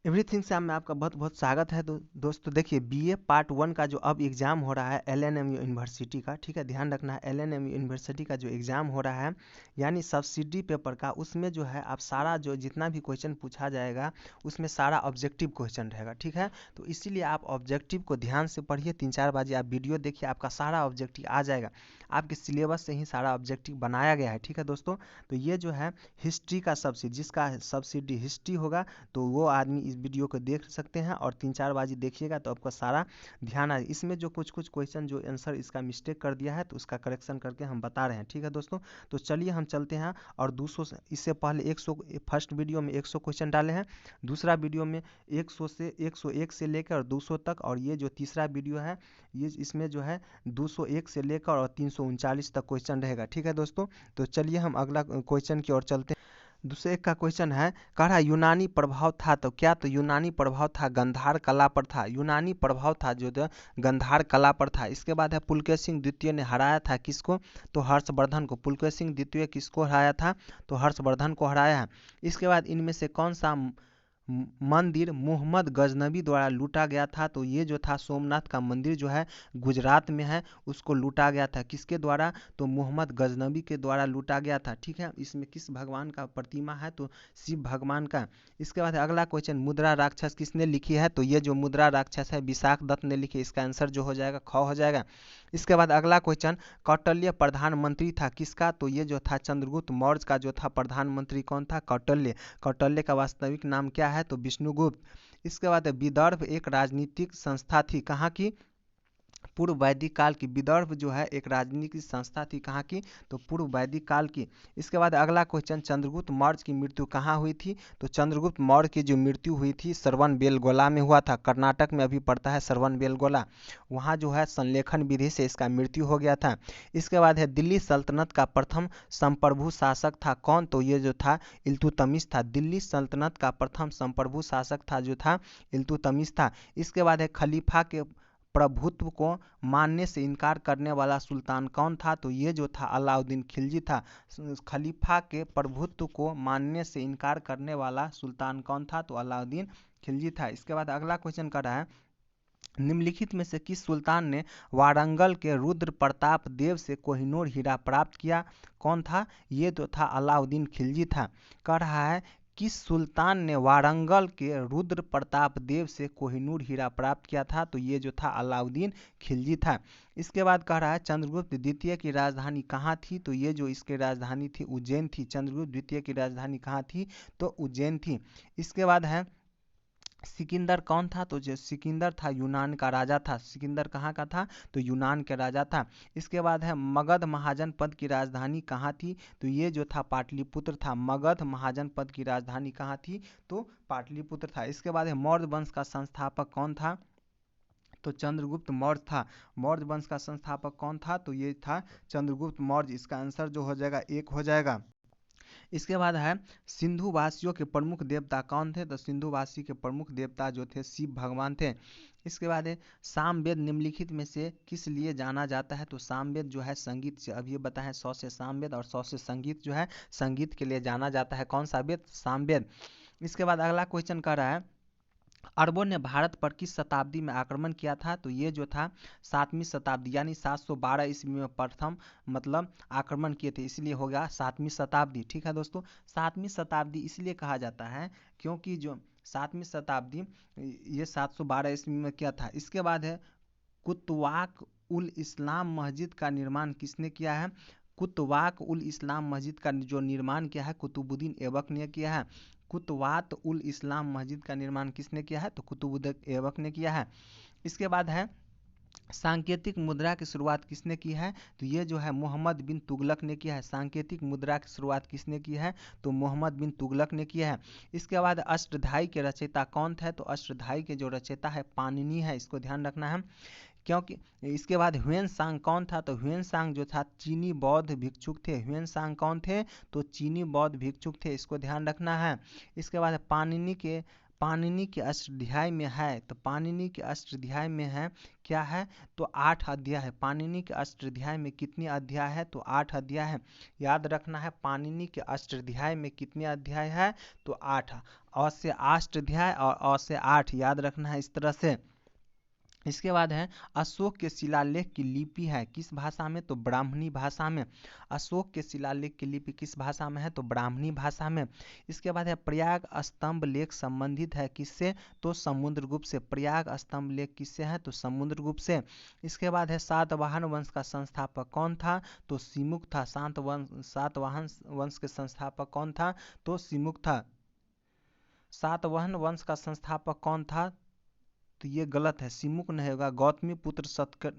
Everything से में आपका बहुत बहुत स्वागत है। दोस्तों देखिए, बीए पार्ट 1 का जो अब एग्ज़ाम हो रहा है एलएनएम यूनिवर्सिटी का, ठीक है, ध्यान रखना है। एलएनएम यूनिवर्सिटी का जो एग्ज़ाम हो रहा है यानी सब्सिडी पेपर का, उसमें जो है आप सारा जो जितना भी क्वेश्चन पूछा जाएगा उसमें सारा ऑब्जेक्टिव क्वेश्चन रहेगा, ठीक है। तो इसीलिए आप ऑब्जेक्टिव को ध्यान से पढ़िए, 3-4 बार आप वीडियो देखिए, आपका सारा ऑब्जेक्टिव आ जाएगा। आपके सिलेबस से ही सारा ऑब्जेक्टिव बनाया गया है, ठीक है दोस्तों। तो ये जो है हिस्ट्री का सब्सिडी, जिसका सब्सिडी हिस्ट्री होगा तो वो आदमी इस वीडियो को देख सकते हैं और 3-4 बाजी देखिएगा तो आपका सारा ध्यान आए। इसमें जो कुछ क्वेश्चन जो आंसर इसका मिस्टेक कर दिया है तो उसका करेक्शन करके हम बता रहे हैं, ठीक है दोस्तों। तो चलिए हम चलते हैं। और 200 इससे पहले 100, फर्स्ट वीडियो में 100 क्वेश्चन डाले हैं, दूसरा वीडियो में 100 से 101 से लेकर 200 तक, और ये जो तीसरा वीडियो है ये इसमें जो है 201 से लेकर और 339 तक क्वेश्चन रहेगा, ठीक है दोस्तों। तो चलिए हम अगला क्वेश्चन की ओर चलते हैं। दूसरे एक का क्वेश्चन है, कह रहा यूनानी प्रभाव था तो क्या? तो यूनानी प्रभाव था गंधार कला पर था। यूनानी प्रभाव था जो गंधार कला पर था। इसके बाद है पुलकेशिन द्वितीय ने हराया था किसको? तो हर्षवर्धन को। पुलकेशिन द्वितीय किसको हराया था? तो हर्षवर्धन को हराया है। इसके बाद इनमें से कौन सा मंदिर मोहम्मद गजनबी द्वारा लूटा गया था? तो ये जो था सोमनाथ का मंदिर जो है गुजरात में है, उसको लूटा गया था किसके द्वारा? तो मोहम्मद गजनबी के द्वारा लूटा गया था, ठीक है। इसमें किस भगवान का प्रतिमा है? तो शिव भगवान का। इसके बाद अगला क्वेश्चन, मुद्रा राक्षस किसने लिखी है? तो ये जो मुद्रा राक्षस है विशाख दत्त ने लिखी। इसका आंसर जो हो जाएगा ख हो जाएगा। इसके बाद अगला क्वेश्चन, कौटल्य प्रधानमंत्री था किसका? तो ये जो था चंद्रगुप्त मौर्य का जो था प्रधानमंत्री कौन था? कौटल्य। कौटल्य का वास्तविक नाम क्या है? तो विष्णुगुप्त। इसके बाद विदर्भ एक राजनीतिक संस्था थी, कहाँ की? पूर्व वैदिक काल की। विदर्भ जो है एक राजनीतिक संस्था थी, कहाँ की? तो पूर्व वैदिक काल की। इसके बाद अगला क्वेश्चन, चंद्रगुप्त मौर्य की मृत्यु कहाँ हुई थी? तो चंद्रगुप्त मौर्य की जो मृत्यु हुई थी श्रवणबेलगोला में हुआ था। कर्नाटक में अभी पड़ता है श्रवणबेलगोला, वहाँ जो है संलेखन विधि से इसका मृत्यु हो गया था। इसके बाद है दिल्ली सल्तनत का प्रथम संप्रभु शासक था कौन? तो ये जो था इल्तुतमिश था। दिल्ली सल्तनत का प्रथम संप्रभु शासक था जो था इल्तुतमिश था। इसके बाद है खलीफा के प्रभुत्व को मानने से इनकार करने वाला सुल्तान कौन था? तो ये जो था अलाउद्दीन खिलजी था। खलीफा के प्रभुत्व को मानने से इनकार करने वाला सुल्तान कौन था? तो अलाउद्दीन खिलजी था। इसके बाद अगला क्वेश्चन कर रहा है, निम्नलिखित में से किस सुल्तान ने वारंगल के रुद्र प्रताप देव से कोहिनूर हीरा प्राप्त किया? कौन था? ये तो था अलाउद्दीन खिलजी था। कह रहा है किस सुल्तान ने वारंगल के रुद्र प्रताप देव से कोहिनूर हीरा प्राप्त किया था? तो ये जो था अलाउद्दीन खिलजी था। इसके बाद कह रहा है चंद्रगुप्त द्वितीय की राजधानी कहाँ थी? तो ये जो इसकी राजधानी थी उज्जैन थी। चंद्रगुप्त द्वितीय की राजधानी कहाँ थी? तो उज्जैन थी। इसके बाद है सिकंदर कौन था? तो जो सिकंदर था यूनान का राजा था। सिकंदर कहाँ का था? तो यूनान के राजा था। इसके बाद है मगध महाजनपद की राजधानी कहाँ थी? तो ये जो था पाटलिपुत्र था। मगध महाजनपद की राजधानी कहाँ थी? तो पाटलिपुत्र था। इसके बाद है मौर्य वंश का संस्थापक कौन था? तो चंद्रगुप्त मौर्य था। मौर्य वंश का संस्थापक कौन था? तो ये था चंद्रगुप्त मौर्य। इसका आंसर जो हो जाएगा 1 हो जाएगा। इसके बाद है सिंधु वासियों के प्रमुख देवता कौन थे? तो सिंधु वासी के प्रमुख देवता जो थे शिव भगवान थे। इसके बाद है सामवेद निम्नलिखित में से किस लिए जाना जाता है? तो सामवेद जो है संगीत से, अब ये बताएं 100 से सामवेद और 100 से संगीत जो है संगीत के लिए जाना जाता है। कौन सा वेद? सामवेद। इसके बाद अगला क्वेश्चन कर रहा है, अरबों ने भारत पर किस शताब्दी में आक्रमण किया था? तो ये जो था 7वीं शताब्दी यानी 712 ईस्वी में प्रथम मतलब आक्रमण किए थे, इसलिए हो गया 7वीं शताब्दी, ठीक है दोस्तों। 7वीं शताब्दी इसलिए कहा जाता है क्योंकि जो 7वीं शताब्दी ये 712 ईस्वी में किया था। इसके बाद है कुतवाक उल इस्लाम मस्जिद का निर्माण किसने किया है? कुतवाक उल इस्लाम मस्जिद का जो निर्माण किया है कुतुबुद्दीन ऐबक ने किया है। कुतवात उल इस्लाम मस्जिद का निर्माण किसने किया है? तो कुतुबुद्दीन ऐबक ने किया है। इसके बाद है सांकेतिक मुद्रा की शुरुआत किसने की है? तो ये जो है मोहम्मद बिन तुगलक ने किया है। सांकेतिक मुद्रा की शुरुआत किसने की है? तो मोहम्मद बिन तुगलक ने किया है। इसके बाद अष्टधाई के रचयिता कौन थे? तो अष्टधाई के जो रचयिता है पाणिनि है, इसको ध्यान रखना है। क्योंकि इसके बाद ह्वेन सांग कौन था? तो ह्वेन सांग जो था चीनी बौद्ध भिक्षुक थे। ह्वेन सांग कौन थे? तो चीनी बौद्ध भिक्षुक थे, इसको ध्यान रखना है। इसके बाद पाणिनि के अष्टाध्यायी में है, तो पाणिनि के अष्टाध्यायी में है क्या है, तो 8 अध्याय है। पाणिनि के अष्टाध्यायी में कितने अध्याय है, तो 8 अध्याय है। याद रखना है पाणिनि के अष्टाध्यायी में कितने अध्याय है, तो 8। अ से अष्टाध्याय और अ से 8 याद रखना है इस तरह से। इसके बाद है अशोक के शिलालेख की लिपि है किस भाषा में, तो ब्राह्मणी भाषा में। अशोक के शिलालेख की लिपि किस भाषा में है, तो ब्राह्मणी भाषा में। इसके बाद है प्रयाग स्तंभ लेख संबंधित है किससे, तो समुद्रगुप्त से। प्रयाग स्तंभ लेख किससे है, तो समुद्रगुप्त से। इसके बाद है सातवाहन वंश का संस्थापक कौन था, तो सिमुक था। सातवाहन वंश के संस्थापक कौन था, तो सिमुक था। सातवाहन वंश का संस्थापक कौन था, तो ये गलत है, सिमुक नहीं होगा, गौतमी पुत्र सतकर,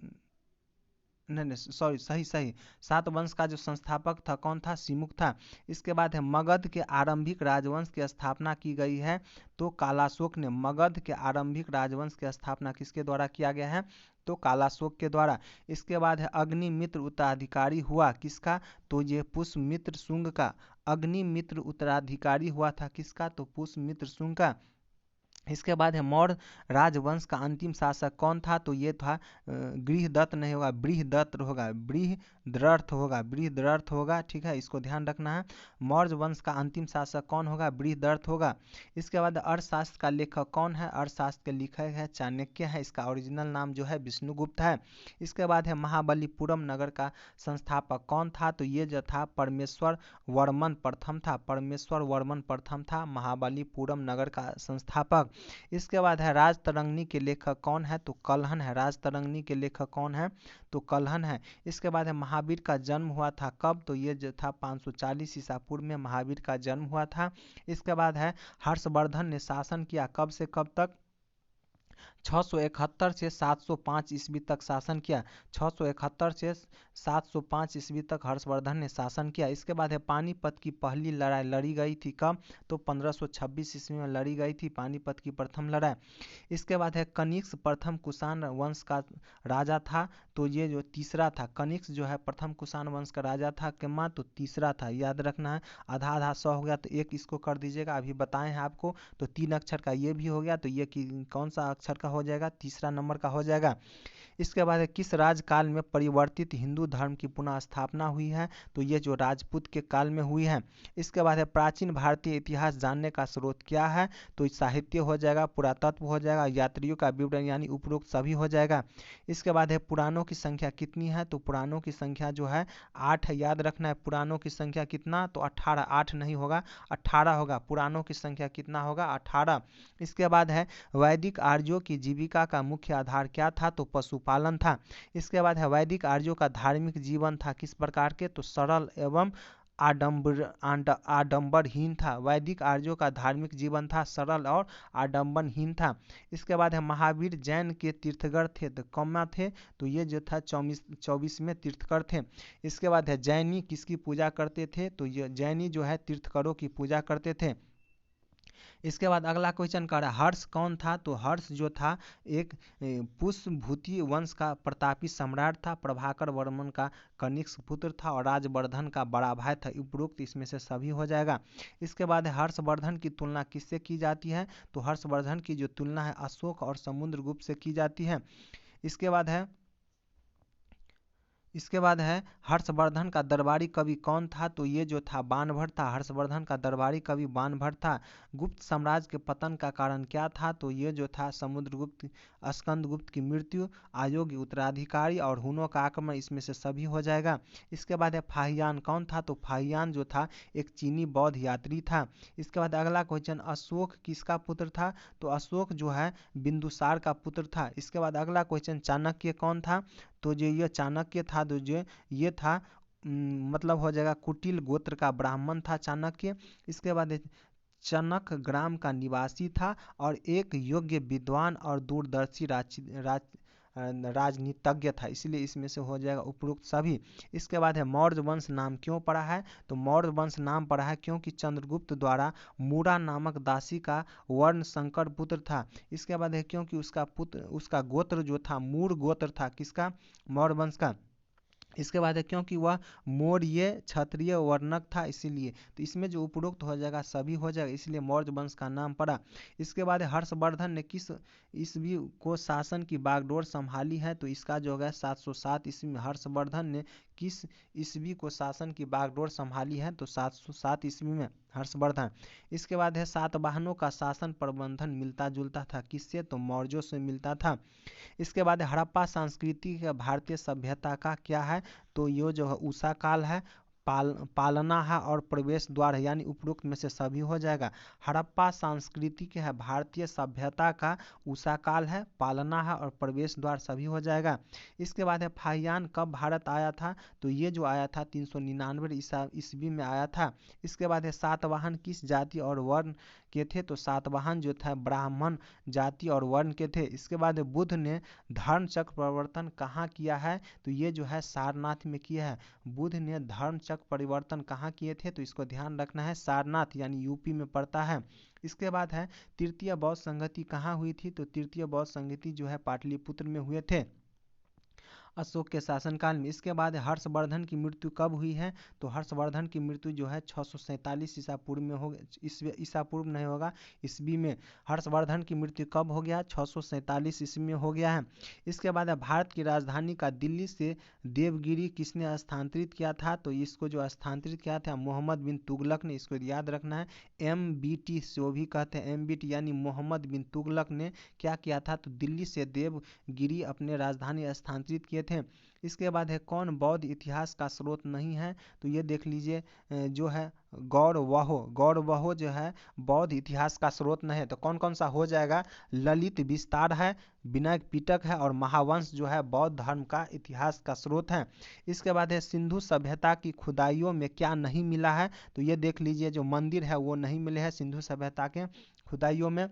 नहीं सॉरी, सही। सातवंश का जो संस्थापक था कौन था, सिमुक था। इसके बाद है मगध के आरंभिक राजवंश की स्थापना की गई है, तो कालाशोक ने। मगध के आरंभिक राजवंश की स्थापना किसके द्वारा किया गया है, तो कालाशोक के द्वारा। इसके बाद है अग्निमित्र उत्तराधिकारी हुआ किसका, तो ये पुष्यमित्र शुंग का। अग्निमित्र उत्तराधिकारी हुआ था किसका, तो पुष्यमित्र शुंग का। इसके बाद है मौर्य राजवंश का अंतिम शासक कौन था, तो ये था गृहदत्त नहीं होगा, बृहदत्त होगा, बृहद्रथ होगा, बृहद्रथ होगा, ठीक है, इसको ध्यान रखना है। मौर्य वंश का अंतिम शासक कौन होगा, बृहद्रथ होगा। इसके बाद अर्थशास्त्र का लेखक कौन है, अर्थशास्त्र के लेखक है चाणक्य है, इसका ओरिजिनल नाम जो है विष्णुगुप्त है। इसके बाद है महाबलीपुरम नगर का संस्थापक कौन था, तो ये जो था परमेश्वर वर्मन प्रथम था। परमेश्वर वर्मन प्रथम था महाबलीपुरम नगर का संस्थापक। इसके बाद है राजतरंगिणी के लेखक कौन है, तो कल्हन है। राजतरंगिणी के लेखक कौन है, तो कल्हन है। इसके बाद है महावीर का जन्म हुआ था कब, तो ये जो था 540 ईसा पूर्व में महावीर का जन्म हुआ था। इसके बाद है हर्षवर्धन ने शासन किया कब से कब तक, 671 से 705 ईस्वी तक शासन किया। 671 से 705 ईस्वी तक हर्षवर्धन ने शासन किया। इसके बाद है पानीपत की पहली लड़ाई लड़ी गई थी कब, तो 1526 ईस्वी में लड़ी गई थी पानीपत की प्रथम लड़ाई। इसके बाद है कनिष्क प्रथम कुषाण वंश का राजा था, तो ये जो तीसरा था। कनिष्क जो है प्रथम कुषाण वंश का राजा था किमा, तो तीसरा था, याद रखना है। आधा आधा 100 हो गया, तो एक इसको कर दीजिएगा, अभी बताए हैं आपको। तो 3 अक्षर का ये भी हो गया, तो ये कौन सा अक्षर का हो जाएगा, तीसरा नंबर का हो जाएगा। इसके बाद किस राजकाल में परिवर्तित हिंदू धर्म की पुनः स्थापना हुई है, तो ये जो राजपूत के काल में हुई है। इसके बाद है प्राचीन भारतीय इतिहास जानने का स्रोत क्या है, तो साहित्य हो जाएगा, पुरातत्व हो जाएगा, यात्रियों का विवरण यानी उपरोक्त सभी हो जाएगा। इसके बाद है पुराणों की संख्या कितनी है, तो पुराणों की संख्या जो है 8 है, याद रखना है। पुराणों की संख्या कितना, तो 18, 8 नहीं होगा 18 होगा। पुराणों की संख्या कितना होगा, 18। इसके बाद है वैदिक आर्यों की जीविका का मुख्य आधार क्या था, तो पशुपालन था। इसके बाद है वैदिक आर्यों का धार्मिक जीवन था किस प्रकार के, तो सरल एवं आडंबरहीन था। वैदिक आर्यों का धार्मिक जीवन था सरल और आडंबरहीन था। इसके बाद है महावीर जैन के तीर्थकर थे, तो कौन थे, तो ये जो था 24 में तीर्थकर थे। इसके बाद है जैनी किसकी पूजा करते थे, तो ये जैनी जो है तीर्थकरों की पूजा करते थे। इसके बाद अगला क्वेश्चन कर रहा है हर्ष कौन था, तो हर्ष जो था एक पुष्यभूति वंश का प्रतापी सम्राट था। प्रभाकर वर्मन का कनिष्क पुत्र था और राजवर्धन का बड़ा भाई था। उपरोक्त इसमें से सभी हो जाएगा। इसके बाद हर्षवर्धन की तुलना किससे की जाती है, तो हर्षवर्धन की जो तुलना है अशोक और समुद्रगुप्त से की जाती है। इसके बाद है हर्षवर्धन का दरबारी कवि कौन था, तो ये जो था बाणभट्ट था। हर्षवर्धन का दरबारी कवि बाणभट्ट था। गुप्त साम्राज्य के पतन का कारण क्या था, तो ये जो था समुद्रगुप्त स्कंदगुप्त की मृत्यु, अयोग्य उत्तराधिकारी और हुनों का आक्रमण, इसमें से सभी हो जाएगा। इसके बाद है फाहियान कौन था, तो फाहियान जो था एक चीनी बौद्ध यात्री था। इसके बाद अगला क्वेश्चन अशोक किसका पुत्र था, तो अशोक जो है बिंदुसार का पुत्र था। इसके बाद अगला क्वेश्चन चाणक्य कौन था, तो जो ये चाणक्य था, तो जो ये था मतलब हो जाएगा कुटिल गोत्र का ब्राह्मण था चाणक्य। इसके बाद चनक ग्राम का निवासी था और एक योग्य विद्वान और दूरदर्शी राजनीतिज्ञ था, इसलिए इसमें से हो जाएगा उपरोक्त सभी। इसके बाद है मौर्य वंश नाम क्यों पड़ा है, तो मौर्य वंश नाम पड़ा है क्योंकि चंद्रगुप्त द्वारा मूरा नामक दासी का वर्ण संकर पुत्र था। इसके बाद है क्योंकि उसका गोत्र जो था मूर गोत्र था, किसका, मौर्य वंश का। इसके बाद है क्योंकि वह मौर्य क्षत्रिय वर्णक था इसीलिए, तो इसमें जो उपरोक्त हो जाएगा सभी हो जाएगा, इसलिए मौर्य वंश का नाम पड़ा। इसके बाद हर्षवर्धन ने किस ईस्वी को शासन की बागडोर संभाली है, तो इसका जो है 707 ईस्वी में हर्षवर्धन ने किस ईस्वी को शासन की बागडोर संभाली है, तो 707 ईस्वी में हर्षवर्धन। इसके बाद है सातवाहनों का शासन प्रबंधन मिलता जुलता था किससे, तो मौर्यों से मिलता था। इसके बाद हड़प्पा संस्कृति का भारतीय सभ्यता का क्या है, तो ये जो है उषा काल है, पालना है और प्रवेश द्वार है, यानी उपरोक्त में से सभी हो जाएगा। हड़प्पा संस्कृति के है भारतीय सभ्यता का उषा काल है, पालना है और प्रवेश द्वार सभी हो जाएगा। इसके बाद है फाहियान कब भारत आया था, तो ये जो आया था 399 ईस्वी में आया था। इसके बाद है सातवाहन किस जाति और वर्ण के थे, तो सातवाहन जो था ब्राह्मण जाति और वर्ण के थे। इसके बाद बुद्ध ने धर्म चक्र परिवर्तन कहाँ किया है, तो ये जो है सारनाथ में किया है। बुद्ध ने धर्म चक्र परिवर्तन कहाँ किए थे, तो इसको ध्यान रखना है, सारनाथ यानी यूपी में पड़ता है। इसके बाद है तृतीय बौद्ध संगति कहाँ हुई थी, तो तृतीय बौद्ध संगति जो है पाटलिपुत्र में हुए थे अशोक के शासनकाल में। इसके बाद हर्षवर्धन की मृत्यु कब हुई है, तो हर्षवर्धन की मृत्यु जो है 647 ईसा पूर्व में हो, ईसा पूर्व नहीं होगा, ईस्वी में हर्षवर्धन की मृत्यु कब हो गया, 647 ईस्वी में हो गया है। इसके बाद भारत की राजधानी का दिल्ली से देवगिरी किसने स्थानांतरित किया था, तो इसको जो स्थानांतरित किया था मोहम्मद बिन तुगलक ने, इसको याद रखना है। MBT जो भी कहते हैं, MBT यानी मोहम्मद बिन तुगलक ने क्या किया था, तो दिल्ली से देवगिरी अपने राजधानी स्थानांतरित किए थे। इसके बाद है कौन बौद्ध इतिहास का स्रोत नहीं है, तो ये देख लीजिए जो है गौरवहो जो है बौद्ध इतिहास का स्रोत नहीं है, तो कौन कौन सा हो जाएगा, ललित विस्तार है, विनय पिटक है और महावंश जो है बौद्ध धर्म का इतिहास का स्रोत है। इसके बाद है सिंधु सभ्यता की खुदाइयों में क्या नहीं मिला है, तो ये देख लीजिए जो मंदिर है वो नहीं मिले हैं सिंधु सभ्यता के खुदाइयों में।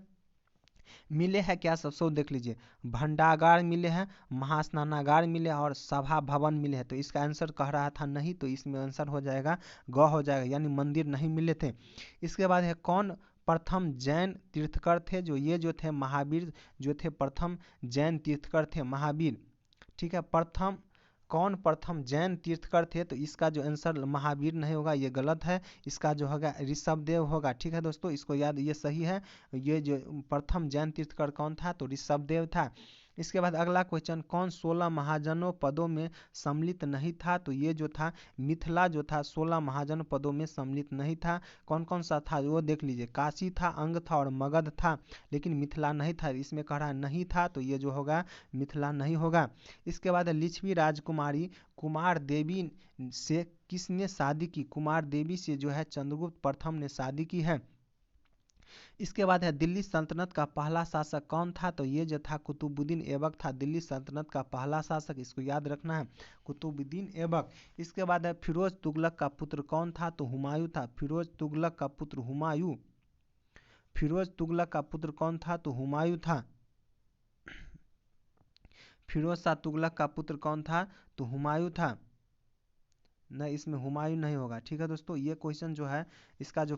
मिले हैं क्या, सब देख लीजिए, भंडागार मिले हैं, महास्नानागार मिले हैं और सभा भवन मिले हैं, तो इसका आंसर कह रहा था नहीं, तो इसमें आंसर हो जाएगा ग हो जाएगा, यानी मंदिर नहीं मिले थे। इसके बाद है कौन प्रथम जैन तीर्थकर थे, जो ये जो थे महावीर जो थे प्रथम जैन तीर्थकर थे महावीर, ठीक है। कौन प्रथम जैन तीर्थकर थे, तो इसका जो आंसर महावीर नहीं होगा, ये गलत है, इसका जो होगा ऋषभदेव होगा, ठीक है दोस्तों, इसको याद, ये सही है। ये जो प्रथम जैन तीर्थकर कौन था, तो ऋषभदेव था। इसके बाद अगला क्वेश्चन, कौन 16 महाजनों पदों में सम्मिलित नहीं था, तो ये जो था मिथिला जो था 16 महाजन पदों में सम्मिलित नहीं था। कौन कौन सा था वो देख लीजिए, काशी था, अंग था और मगध था, लेकिन मिथिला नहीं था, इसमें कह रहा है नहीं था, तो ये जो होगा मिथिला नहीं होगा। इसके बाद लिच्छवी राजकुमारी कुमार देवी से किसने शादी की, कुमार देवी से जो है चंद्रगुप्त प्रथम ने शादी की है। इसके बाद है दिल्ली सल्तनत का पहला शासक कौन था, तो ये जो था कुतुबुद्दीन ऐबक था, दिल्ली सल्तनत का पहला शासक, इसको याद रखना है, कुतुबुद्दीन ऐबक। इसके बाद है फिरोज तुगलक का पुत्र कौन था, तो हुमायूं था, फिरोज तुगलक का पुत्र हुमायूं, फिरोज तुगलक का पुत्र कौन था, तो हुमायूं था। फिरोज शाह तुगलक का पुत्र कौन था, तो हुमायूं था, नहीं इसमें हुमायूं नहीं होगा, ठीक है दोस्तों। ये क्वेश्चन जो है इसका जो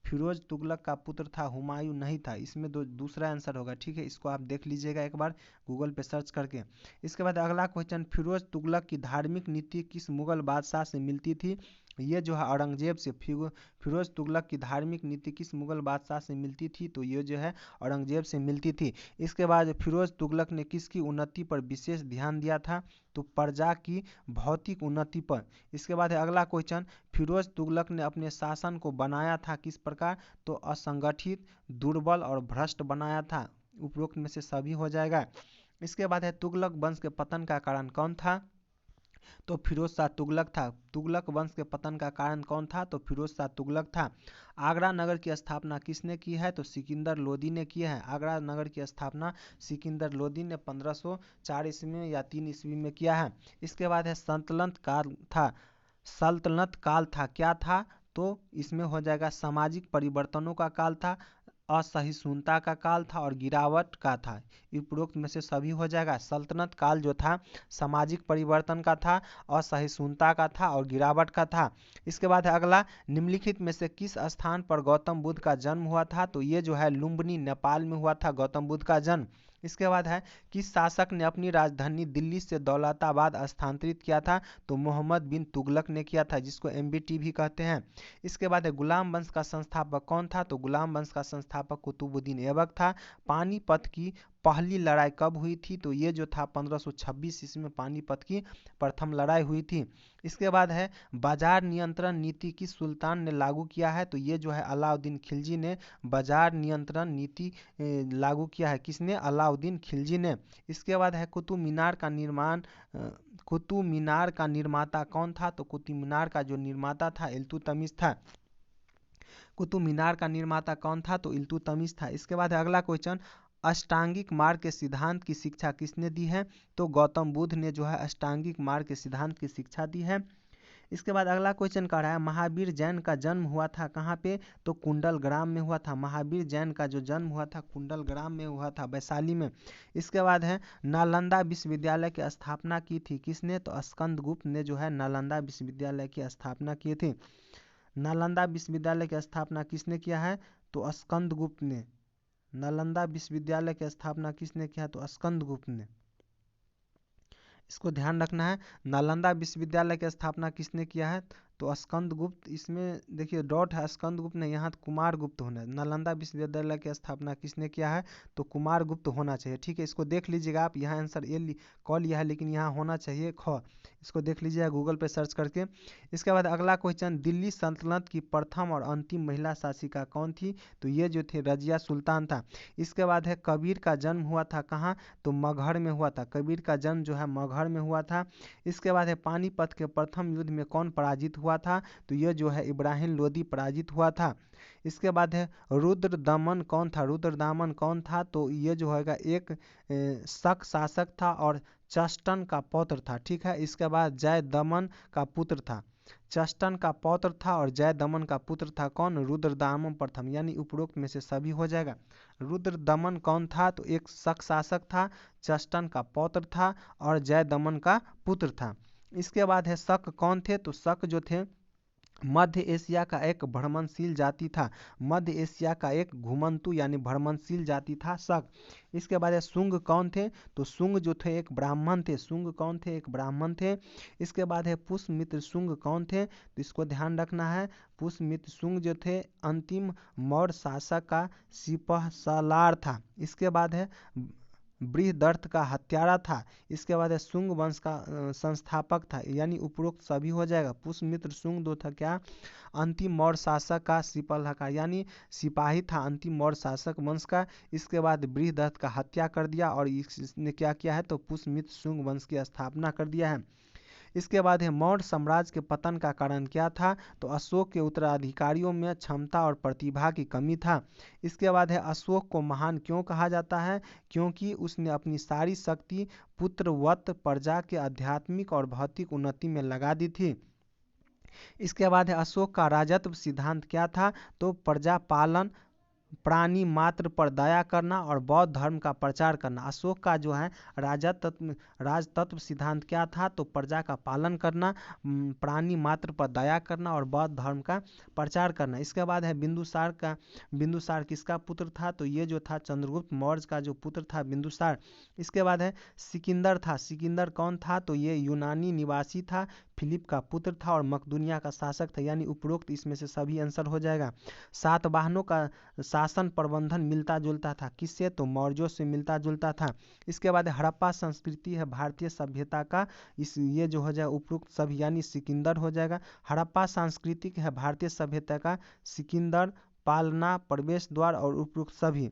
फिरोज तुगलक का पुत्र था हुमायूं नहीं था, इसमें दूसरा आंसर होगा, ठीक है, इसको आप देख लीजिएगा एक बार गूगल पे सर्च करके। इसके बाद अगला क्वेश्चन, फिरोज तुगलक की धार्मिक नीति किस मुगल बादशाह से मिलती थी, ये जो है औरंगजेब से। फिरोज तुगलक की धार्मिक नीति किस मुगल बादशाह से मिलती थी, तो ये जो है औरंगजेब से मिलती थी। इसके बाद फिरोज तुगलक ने किसकी उन्नति पर विशेष ध्यान दिया था, तो प्रजा की भौतिक उन्नति पर। इसके बाद है अगला क्वेश्चन, फिरोज तुगलक ने अपने शासन को बनाया था किस प्रकार, तो असंगठित, दुर्बल और भ्रष्ट बनाया था, उपरोक्त में से सभी हो जाएगा। इसके बाद है तुगलक वंश के पतन का कारण कौन था, तो फिरोज शाह तुगलक था। तुगलक वंश के पतन का कारण कौन था, तो फिरोज शाह तुगलक था। आगरा नगर की स्थापना किसने की है, तो सिकंदर लोदी ने की है। आगरा नगर की स्थापना सिकंदर लोदी ने 1504 ईस्वी में या 3 ईस्वी में किया है। इसके बाद है सल्तनत काल था, क्या था, तो इसमें हो जाएगा सामाजिक परिवर्तनों का काल था, असहिष्णुता का काल था और गिरावट का था, उपरोक्त में से सभी हो जाएगा। सल्तनत काल जो था सामाजिक परिवर्तन का था, असहिष्णुता का था और गिरावट का था। इसके बाद है अगला, निम्नलिखित में से किस स्थान पर गौतम बुद्ध का जन्म हुआ था, तो ये जो है लुम्बिनी नेपाल में हुआ था गौतम बुद्ध का जन्म। इसके बाद है किस शासक ने अपनी राजधानी दिल्ली से दौलताबाद स्थानांतरित किया था? तो मोहम्मद बिन तुगलक ने किया था, जिसको MBT भी कहते हैं। इसके बाद है गुलाम वंश का संस्थापक कौन था? तो गुलाम वंश का संस्थापक कुतुबुद्दीन ऐबक था। पानीपत की पहली लड़ाई कब हुई थी? तो ये जो था 1526 ईस्वी में पानीपत की प्रथम लड़ाई हुई थी। इसके बाद है बाजार नियंत्रण नीति किस सुल्तान ने लागू किया है? तो ये जो है अलाउद्दीन खिलजी ने बाजार नियंत्रण नीति लागू किया है। किसने? अलाउद्दीन खिलजी ने। इसके बाद है कुतुब मीनार का निर्माण कुतुब मीनार का निर्माता कौन था? तो कुतुब मीनार का जो निर्माता था इल्तुतमिश था। कुतुब मीनार का निर्माता कौन था? तो इल्तुतमिश था। इसके बाद अगला क्वेश्चन, अष्टांगिक मार्ग के सिद्धांत की शिक्षा किसने दी है? तो गौतम बुद्ध ने जो है अष्टांगिक मार्ग के सिद्धांत की शिक्षा दी है। इसके बाद अगला क्वेश्चन कह रहा है महावीर जैन का जन्म हुआ था कहाँ पे? तो कुंडलग्राम में हुआ था। महावीर जैन का जो जन्म हुआ था कुंडलग्राम में हुआ था, वैशाली में। इसके बाद है नालंदा विश्वविद्यालय की स्थापना की थी किसने? तो स्कंदगुप्त ने जो है नालंदा विश्वविद्यालय की स्थापना की थी। नालंदा विश्वविद्यालय की स्थापना किसने किया है? तो स्कंदगुप्त ने। नालंदा विश्वविद्यालय की स्थापना किसने किया? तो स्कंदगुप्त ने। इसको ध्यान रखना है, नालंदा विश्वविद्यालय की स्थापना किसने किया है? तो स्कंदगुप्त। इसमें देखिए डॉट है, स्कंदगुप्त ने, यहाँ कुमारगुप्त होना है। नालंदा विश्वविद्यालय की स्थापना किसने किया है? तो कुमारगुप्त होना चाहिए। ठीक है, इसको देख लीजिएगा आप, यहाँ आंसर ए कॉल लिया है लेकिन यहाँ होना चाहिए ख। इसको देख लीजिएगा गूगल पे सर्च करके। इसके बाद अगला क्वेश्चन, दिल्ली सल्तनत की प्रथम और अंतिम महिला शासिका कौन थी? तो ये जो थे रजिया सुल्तान था। इसके बाद है कबीर का जन्म हुआ था कहाँ? तो मगहर में हुआ था। कबीर का जन्म जो है मगहर में हुआ था। इसके बाद है पानीपत के प्रथम युद्ध में कौन पराजित हुआ था? तो ये जो है इब्राहिम लोदी पराजित हुआ था। इसके बाद है रुद्रदमन कौन था? रुद्रदामन कौन था? तो ये जो है एक शक शासक था और चष्टन का पौत्र था। ठीक है, इसके बाद जय दमन का पुत्र था। चष्टन का पौत्र था और जय दमन का पुत्र था कौन? रुद्रदामन प्रथम, यानी उपरोक्त में से सभी हो जाएगा। रुद्रदमन कौन था? तो एक शक शासक था, चष्टन का पौत्र था और जय दमन का पुत्र था। इसके बाद है शक कौन थे? तो शक जो थे मध्य एशिया का एक भ्रमणशील जाति था। मध्य एशिया का एक घुमंतु यानी भ्रमणशील जाति था शक। इसके बाद शुंग कौन थे? तो शुंग जो थे एक ब्राह्मण थे। शुंग कौन थे? एक ब्राह्मण थे। इसके बाद है पुष्यमित्र शुंग कौन थे? तो इसको ध्यान रखना है, पुष्यमित्र शुंग जो थे अंतिम मौर्य शासक का सिपहसालार था। इसके बाद है बृहदर्थ का हत्यारा था। इसके बाद है शुंग वंश का संस्थापक था, यानी उपरोक्त सभी हो जाएगा। पुष्यमित्र शुंग दो था क्या? अंतिम मौर्य शासक का सिपहसालार, यानी सिपाही था अंतिम मौर्य शासक वंश का। इसके बाद बृहदर्थ का हत्या कर दिया और इसने क्या किया है? तो पुष्यमित्र शुंग वंश की स्थापना कर दिया है। इसके बाद है मौर्य साम्राज्य के पतन का कारण क्या था? तो अशोक के उत्तराधिकारियों में क्षमता और प्रतिभा की कमी था। इसके बाद है अशोक को महान क्यों कहा जाता है? क्योंकि उसने अपनी सारी शक्ति पुत्रवत प्रजा के आध्यात्मिक और भौतिक उन्नति में लगा दी थी। इसके बाद है अशोक का राजत्व सिद्धांत क्या था? तो प्रजा पालन, प्राणी मात्र पर दया करना और बौद्ध धर्म का प्रचार करना। अशोक का जो है राजतत्व सिद्धांत क्या था? तो प्रजा का पालन करना, प्राणी मात्र पर दया करना और बौद्ध धर्म का प्रचार करना। इसके बाद है बिंदुसार किसका पुत्र था? तो ये जो था चंद्रगुप्त मौर्य का जो पुत्र था बिंदुसार। इसके बाद है सिकंदर था। सिकंदर कौन था? तो ये यूनानी निवासी था, फिलिप का पुत्र था और मकदूनिया का शासक था, यानी उपरोक्त इसमें से सभी आंसर हो जाएगा। सातवाहनों का शासन प्रबंधन मिलता जुलता था किससे? तो मौर्यों से मिलता जुलता था। इसके बाद हड़प्पा संस्कृति है भारतीय सभ्यता का, ये जो हो जाएगा उपरोक्त सभी, यानी सिकंदर हो जाएगा। हड़प्पा सांस्कृतिक है भारतीय सभ्यता का, सिकंदर, पालना, प्रवेश द्वार और उपरोक्त सभी।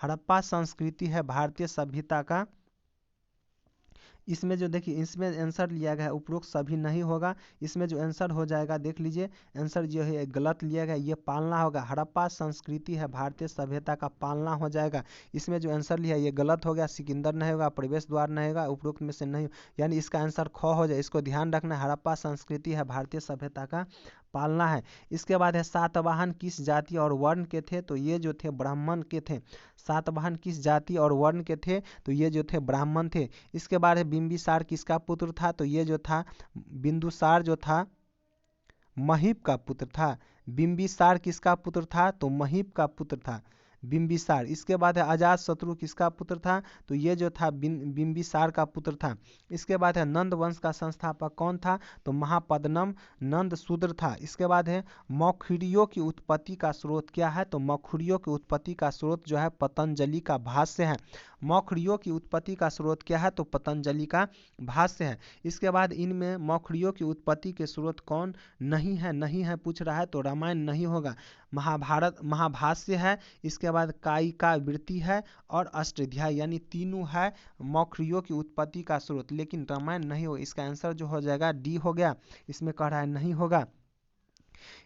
हड़प्पा संस्कृति है भारतीय सभ्यता का। इसमें जो देखिए इसमें आंसर लिया गया है उपरोक्त सभी नहीं होगा। इसमें जो आंसर हो जाएगा देख लीजिए, आंसर जो है गलत लिया गया, ये पालना होगा। हड़प्पा संस्कृति है भारतीय सभ्यता का, पालना हो जाएगा। इसमें जो आंसर लिया ये गलत हो गया, सिकंदर नहीं होगा, प्रवेश द्वार नहीं होगा, उपरोक्त में से नहीं, यानी इसका आंसर ख हो जाए। इसको ध्यान रखना है, हड़प्पा संस्कृति है भारतीय सभ्यता का, पालना है। इसके बाद है सातवाहन किस जाति और वर्ण के थे? तो ये जो थे ब्राह्मण के थे। सातवाहन किस जाति और वर्ण के थे? तो ये जो थे ब्राह्मण थे। इसके बाद है बिंबिसार किसका पुत्र था? तो ये जो था बिंदुसार जो था महीप का पुत्र था। बिंबिसार किसका पुत्र था? तो महीप का पुत्र था। बिंबिसार। इसके बाद है अजातशत्रु किसका पुत्र था, तो ये जो था बिंबिसार का पुत्र था। इसके बाद है नंद वंश का संस्थापक कौन था, तो महापद्मनम नंद शूद्र था। इसके बाद है मौखरियों की उत्पत्ति का स्रोत क्या है, तो मौखरियों की उत्पत्ति का स्रोत जो है पतंजलि का भाष्य है। मौखरियों की उत्पत्ति का स्रोत क्या है, तो पतंजलि का भाष्य है। इसके बाद इनमें मौखरियों की उत्पत्ति के स्रोत कौन नहीं है पूछ रहा है, तो रामायण नहीं होगा, महाभारत महाभाष्य है। इसके बाद कायिका वृत्ति है और अष्टाध्यायी, यानी तीनों है मौखरियों की उत्पत्ति का स्रोत, लेकिन रामायण नहीं हो। इसका आंसर जो हो जाएगा डी हो गया, इसमें कह रहा है नहीं होगा।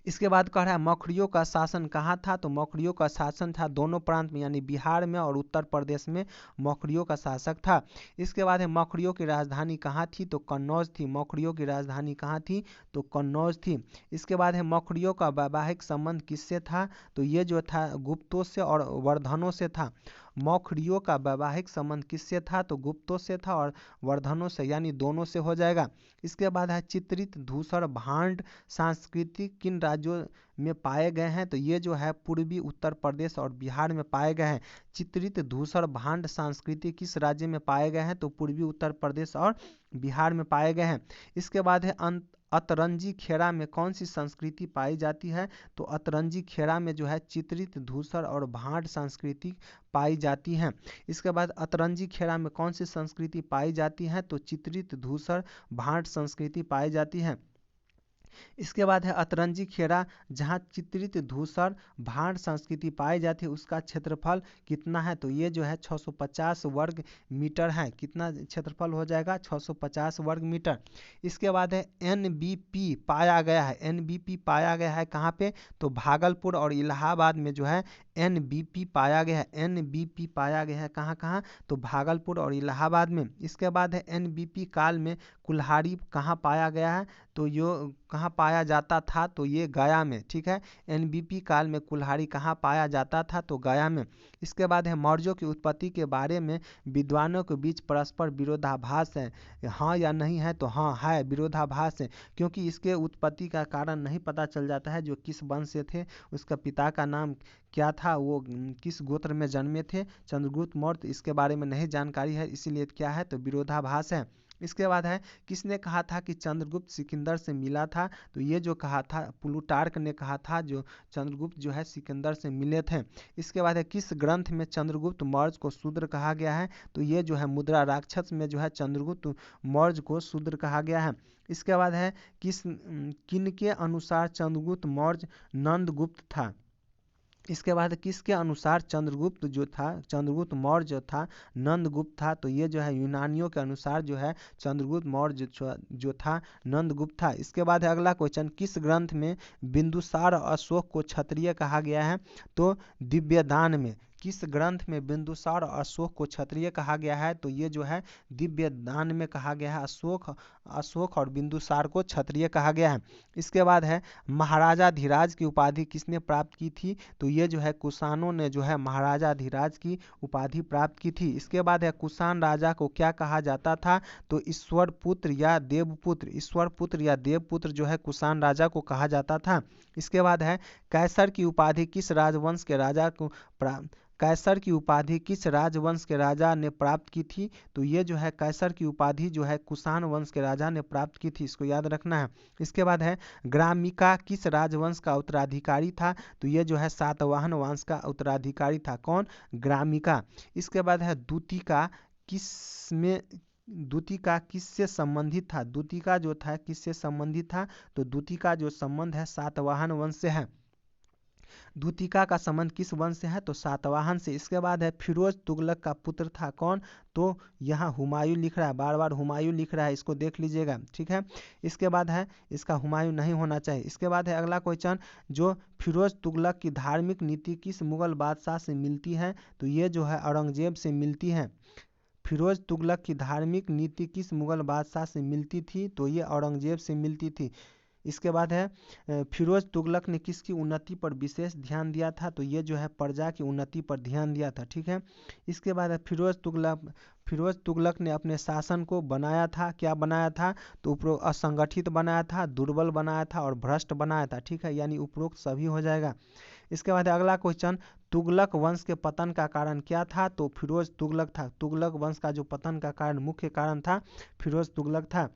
इसके बाद कह रहा है मौखरियों का शासन कहाँ था, तो मौखरियों का शासन था दोनों प्रांत में, यानी बिहार में और उत्तर प्रदेश में मौखरियों का शासक था। इसके बाद है मौखरियों की राजधानी कहाँ थी, तो कन्नौज थी। मौखरियों की राजधानी कहाँ थी, तो कन्नौज थी। इसके बाद है मौखरियों का वैवाहिक संबंध किससे था, तो ये जो था गुप्तों से और वर्धनों से था। मौखरियों का वैवाहिक संबंध किससे था, तो गुप्तों से था और वर्धनों से, यानी दोनों से हो जाएगा। इसके बाद है चित्रित धूसर भांड संस्कृति किन राज्यों में पाए गए हैं, तो ये जो है पूर्वी उत्तर प्रदेश और बिहार में पाए गए हैं। चित्रित धूसर भांड संस्कृति किस राज्य में पाए गए हैं, तो पूर्वी उत्तर प्रदेश और बिहार में पाए गए हैं। इसके बाद है अतरंजी खेड़ा में कौन सी संस्कृति पाई जाती है, तो अतरंजी खेड़ा में जो है चित्रित धूसर और भांड संस्कृति पाई जाती हैं। इसके बाद अतरंजी खेड़ा में कौन सी संस्कृति पाई जाती है, तो चित्रित धूसर भांड संस्कृति पाई जाती है। इसके बाद है अतरंजी खेड़ा जहाँ चित्रित धूसर भांड संस्कृति पाई जाती है उसका क्षेत्रफल कितना है, तो ये जो है 650 वर्ग मीटर है। कितना क्षेत्रफल हो जाएगा, 650 वर्ग मीटर। इसके बाद है NBP पाया गया है। NBP पाया गया है कहाँ पे, तो भागलपुर और इलाहाबाद में जो है NBP पाया गया है। NBP पाया गया है कहाँ कहाँ, तो भागलपुर और इलाहाबाद में। इसके बाद है NBP काल में कुल्हाड़ी कहाँ पाया गया है, तो यो कहाँ पाया जाता था, तो ये गया में। ठीक है, NBP काल में कुल्हाड़ी कहाँ पाया जाता था, तो गया में। इसके बाद है मौर्यों की उत्पत्ति के बारे में विद्वानों के बीच परस्पर विरोधाभास है, हाँ या नहीं है, तो हाँ है, विरोधाभास है, क्योंकि इसके उत्पत्ति का कारण नहीं पता चल जाता है। जो किस वंश से थे, उसका पिता का नाम क्या था, वो किस गोत्र में जन्मे थे, चंद्रगुप्त मौर्य, इसके बारे में नहीं जानकारी है, इसीलिए क्या है, तो विरोधाभास है। इसके बाद है किसने कहा था कि चंद्रगुप्त सिकंदर से मिला था, तो ये जो कहा था प्लूटार्क ने कहा था, जो चंद्रगुप्त जो है सिकंदर से मिले थे। इसके बाद है किस ग्रंथ में चंद्रगुप्त मौर्य को शूद्र कहा गया है, तो ये जो है मुद्रा राक्षस में जो है चंद्रगुप्त मौर्य को शूद्र कहा गया है। इसके बाद है किनके अनुसार चंद्रगुप्त मौर्य नंदगुप्त था। इसके बाद किसके अनुसार चंद्रगुप्त जो था, चंद्रगुप्त मौर्य जो था नंदगुप्त था, तो ये जो है यूनानियों के अनुसार जो है चंद्रगुप्त मौर्य जो था नंदगुप्त था। इसके बाद है अगला क्वेश्चन, किस ग्रंथ में बिंदुसार और अशोक को क्षत्रिय कहा गया है, तो दिव्यदान में। किस ग्रंथ में बिंदुसार और अशोक को क्षत्रिय कहा गया है, तो ये जो है दिव्यदान में कहा गया है। अशोक और बिंदुसार को क्षत्रिय कहा गया है। इसके बाद है महाराजा धीराज की उपाधि किसने प्राप्त की थी, तो ये जो है कुषाणों ने जो है महाराजा धीराज की उपाधि प्राप्त की थी। इसके बाद है कुषाण राजा को क्या कहा जाता था, तो ईश्वर पुत्र या देवपुत्र, ईश्वर पुत्र या देवपुत्र जो है कुषाण राजा को कहा जाता था। इसके बाद है कैसर की उपाधि किस राजवंश के राजा को कैसर की उपाधि किस राजवंश के राजा ने प्राप्त की थी, तो ये जो है कैसर की उपाधि जो है कुषाण वंश के राजा ने प्राप्त की थी, इसको याद रखना है। इसके बाद है ग्रामिका किस राजवंश का उत्तराधिकारी था, तो ये जो है सातवाहन वंश का उत्तराधिकारी था, कौन, ग्रामिका। इसके बाद है दूतिका किससे संबंधित था, दूतिका जो था किससे संबंधित था, तो दूतिका जो संबंध है सातवाहन वंश से है। दूतिका का संबंध किस वंश से है, तो सातवाहन से। इसके बाद है फिरोज तुगलक का पुत्र था, कौन, तो यहाँ हुमायूं लिख रहा है, बार बार हुमायूं लिख रहा है, इसको देख लीजिएगा। ठीक है, इसके बाद है इसका हुमायूं नहीं होना चाहिए। इसके बाद है अगला क्वेश्चन, जो फिरोज तुगलक की धार्मिक नीति किस मुगल बादशाह से मिलती है, तो ये जो है औरंगजेब से मिलती है। फिरोज तुगलक की धार्मिक नीति किस मुगल बादशाह से मिलती थी, तो ये औरंगजेब से मिलती थी। इसके बाद है फिरोज तुगलक ने किसकी उन्नति पर विशेष ध्यान दिया था, तो ये जो है प्रजा की उन्नति पर ध्यान दिया था। ठीक है, इसके बाद है फिरोज तुगलक ने अपने शासन को बनाया था, क्या बनाया था, तो उपरोक्त असंगठित बनाया था, दुर्बल बनाया था और भ्रष्ट बनाया था। ठीक है, यानी उपरोक्त सभी हो जाएगा। इसके बाद अगला क्वेश्चन, तुगलक वंश के पतन का कारण क्या था? तो फिरोज तुगलक था। तुगलक वंश का जो पतन का कारण, मुख्य कारण था, फिरोज तुगलक था।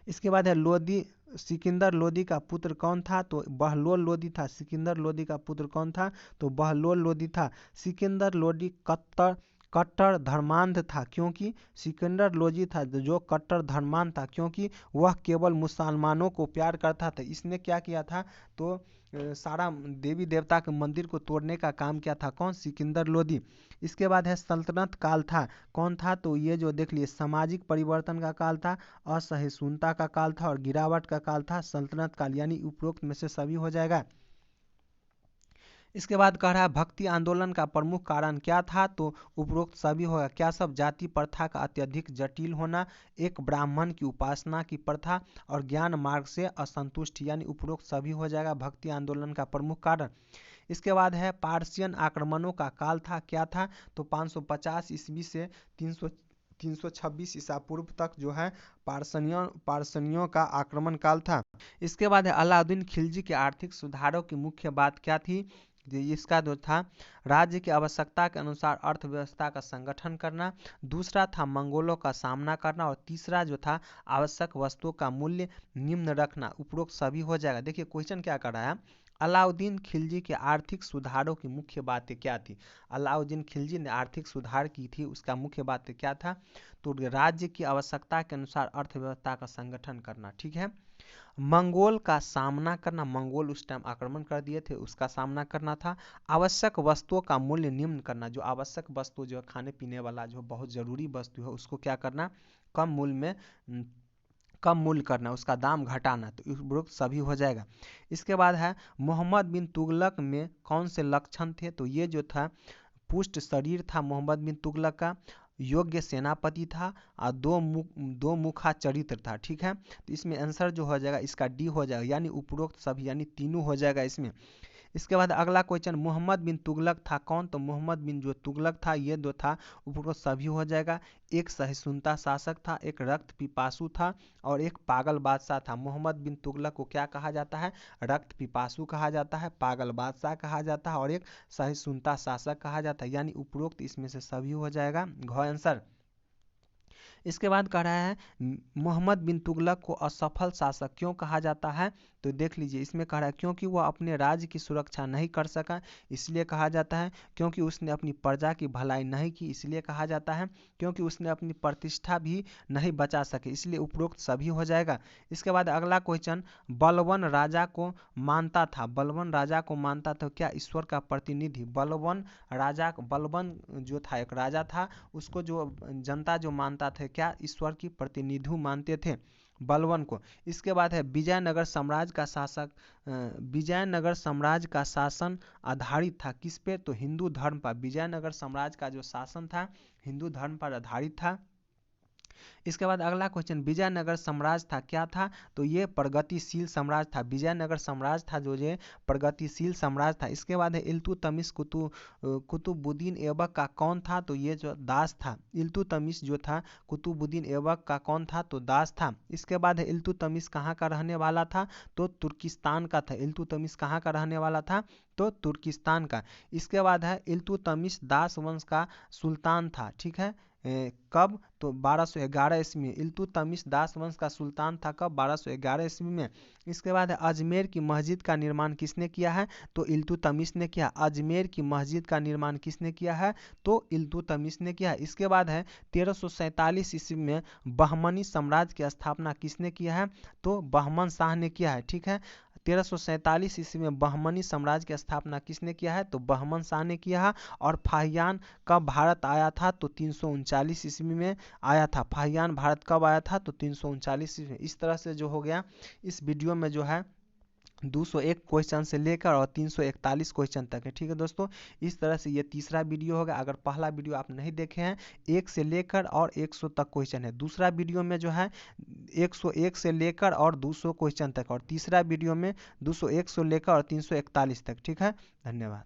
इसके बाद है लोदी, सिकंदर लोदी का पुत्र कौन था? तो बहलोल लोदी था। सिकंदर लोदी का पुत्र कौन था? तो बहलोल लोदी था। सिकंदर लोदी कट्टर धर्मांध था, क्योंकि सिकंदर लोदी था जो कट्टर धर्मांध था, क्योंकि वह केवल मुसलमानों को प्यार करता था। इसने क्या किया था? तो सारा देवी देवता के मंदिर को तोड़ने का काम किया था। कौन? सिकंदर लोदी। इसके बाद है सल्तनत काल था, कौन था? तो ये जो देख लिए, सामाजिक परिवर्तन का काल था, असहिष्णुता का काल था और गिरावट का काल था, सल्तनत काल। यानी उपरोक्त में से सभी हो जाएगा। इसके बाद कह रहा है भक्ति आंदोलन का प्रमुख कारण क्या था? तो उपरोक्त सभी होगा। क्या सब? जाति प्रथा का अत्यधिक जटिल होना, एक ब्राह्मण की उपासना की प्रथा और ज्ञान मार्ग से असंतुष्टि। यानी उपरोक्त सभी हो जाएगा भक्ति आंदोलन का प्रमुख कारण। इसके बाद है पार्सियन आक्रमणों का काल था, क्या था? तो 550 ईस्वी से 326 ईसा पूर्व तक जो है पार्सनियों का आक्रमण काल था। इसके बाद है अलाउद्दीन खिलजी के आर्थिक सुधारों की मुख्य बात क्या थी? इसका जो था, राज्य की आवश्यकता के अनुसार अर्थव्यवस्था का संगठन करना, दूसरा था मंगोलों का सामना करना और तीसरा जो था आवश्यक वस्तुओं का मूल्य निम्न रखना। उपरोक्त सभी हो जाएगा। देखिए क्वेश्चन क्या कर रहा है, अलाउद्दीन खिलजी के आर्थिक सुधारों की मुख्य बातें क्या थी? अलाउद्दीन खिलजी ने आर्थिक सुधार की थी, उसका मुख्य बातें क्या था? तो राज्य की आवश्यकता के अनुसार अर्थव्यवस्था का संगठन करना, ठीक है। मंगोल का सामना करना, मंगोल उस टाइम आक्रमण कर दिए थे, उसका सामना करना था। आवश्यक वस्तुओं का मूल्य निम्न करना, जो आवश्यक वस्तु जो है खाने पीने वाला जो बहुत ज़रूरी वस्तु है उसको क्या करना? कम मूल्य करना, उसका दाम घटाना। तो उपरोक्त सभी हो जाएगा। इसके बाद है मोहम्मद बिन तुगलक में कौन से लक्षण थे? तो ये जो था, पुष्ट शरीर था मोहम्मद बिन तुगलक का, योग्य सेनापति था और दो मुखा चरित्र था, ठीक है। तो इसमें आंसर जो हो जाएगा इसका डी हो जाएगा, यानी उपरोक्त सभी, यानी तीनों हो जाएगा इसमें। इसके बाद अगला क्वेश्चन, मोहम्मद बिन तुगलक था कौन? तो मोहम्मद बिन जो तुगलक था, ये दो था, उपरोक्त सभी हो जाएगा। एक सहिष्णुता शासक था, एक रक्त पिपासु था और एक पागल बादशाह था। मोहम्मद बिन तुगलक को क्या कहा जाता है? रक्त पिपासु कहा जाता है, पागल बादशाह कहा जाता है और एक सहिष्णुता शासक कहा जाता है। यानी उपरोक्त इसमें से सभी हो जाएगा, घ आंसर। इसके बाद कह रहा है मोहम्मद बिन तुगलक को असफल शासक क्यों कहा जाता है? तो देख लीजिए, इसमें कह रहा है क्योंकि वह अपने राज्य की सुरक्षा नहीं कर सका, इसलिए कहा जाता है। क्योंकि उसने अपनी प्रजा की भलाई नहीं की, इसलिए कहा जाता है। क्योंकि उसने अपनी प्रतिष्ठा भी नहीं बचा सके, इसलिए उपरोक्त सभी हो जाएगा। इसके बाद अगला क्वेश्चन, बलवन राजा को मानता था, बलवन राजा को मानता था क्या? ईश्वर का प्रतिनिधि। बलवन जो था एक राजा था, उसको जो जनता जो मानता था क्या? ईश्वर की प्रतिनिधि मानते थे बलवन को। इसके बाद है विजयनगर साम्राज्य का शासन आधारित था किस पे? तो हिंदू धर्म पर। विजयनगर साम्राज्य का जो शासन था हिंदू धर्म पर आधारित था। इसके बाद अगला क्वेश्चन, विजयनगर साम्राज्य था क्या था? तो ये प्रगतिशील साम्राज्य था। विजयनगर साम्राज्य था जो ये प्रगतिशील साम्राज्य था। इसके बाद है इल्तुतमिश कुतुबुद्दीन ऐबक का कौन था? तो ये जो दास था। इल्तुतमिश जो था कुतुबुद्दीन ऐबक का कौन था? तो दास था। इसके बाद है इल्तुतमिश कहाँ का रहने वाला था? तो तुर्किस्तान का था। इल्तुतमिश कहाँ का रहने वाला था? तो तुर्किस्तान का। इसके बाद है इल्तुतमिश दास वंश का सुल्तान था, ठीक है। कब? तो 1211 ईस्वी में। इल्तुतमिश दास वंश का सुल्तान था कब? 1211 ईस्वी में। इसके बाद अजमेर की मस्जिद का निर्माण किसने किया है? तो इल्तुतमिश ने किया। अजमेर की मस्जिद का निर्माण किसने किया है? तो इल्तुतमिश ने किया। इसके बाद है 1347 ईस्वी में बहमनी साम्राज्य की स्थापना किसने किया है? तो बहमन शाह ने किया है, ठीक है। 1347 ईस्वी में बहमनी साम्राज्य की स्थापना किसने किया है? तो बहमन शाह ने किया है। और फाहियान कब भारत आया था? तो 339 ईस्वी में आया था। फाहियान भारत कब आया था? तो 339 ईस्वी में। इस तरह से जो हो गया, इस वीडियो में जो है 201 क्वेश्चन से लेकर और 341 क्वेश्चन तक है, ठीक है दोस्तों। इस तरह से ये तीसरा वीडियो होगा। अगर पहला वीडियो आप नहीं देखे हैं, 1 से लेकर और 100 तक क्वेश्चन है। दूसरा वीडियो में जो है 101 से लेकर और 200 क्वेश्चन तक, और तीसरा वीडियो में 201 से लेकर और 341 तक, ठीक है। धन्यवाद।